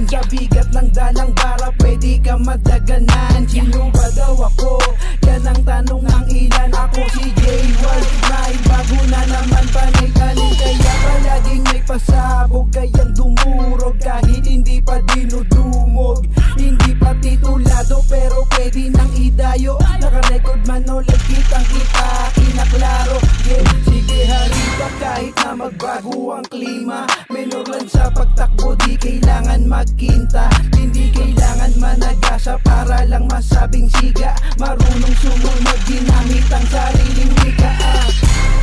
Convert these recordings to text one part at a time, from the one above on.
Sa bigat ng dalang bara pwede ka madaganan. Sino ba daw ako? Yan ang tanong ng ilan. Ako si J-Wal, naibago na naman panay kanin. Kaya palaging may pasabog, kayang dumurog kahit hindi pa dinudumog. Hindi pa titulado pero pwede nang idayo. Nakarecord man ulit kitang kita, kinaklaro. Yeah, sige harita kahit na magbago ang klima. Menor lang sa pagtakbo, di kailangan magkinta. Hindi kailangan managasa para lang masabing siga. Marunong sumunod, ginamit ang sariling wika.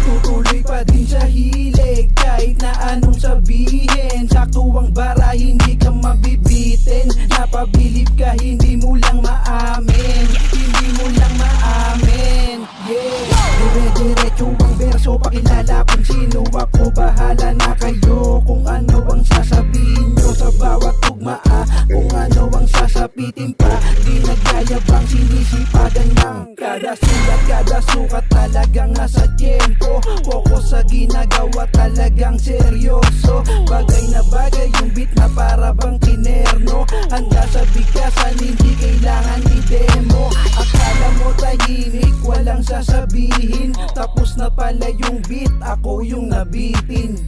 Tutuloy pa din sa hilig kahit na anong sabihin. Sakto ang bara, hindi ka mabibitin. Napabilib ka, hindi mo lang maamin. Hindi mo lang maamin. Yeah, dire-diretso ang verso, pakilala kung sino ako. Bahala na kayo kung ano ang sasabihin nyo sa bawat tugma. Kung ano ang sasapitin pa, di nagyayabang, sinisipagan ng kada sulat, kada sukat. Talagang nasa tiyempo, focus sa ginagawa, talagang seryoso. Bagay na bagay yung beat na para bang kinerno. Handa sa bigkasan, hindi kailangan i-demo. Akala mo tahimik, walang sasabihin. Tapos na pala yung beat, ako yung nabitin.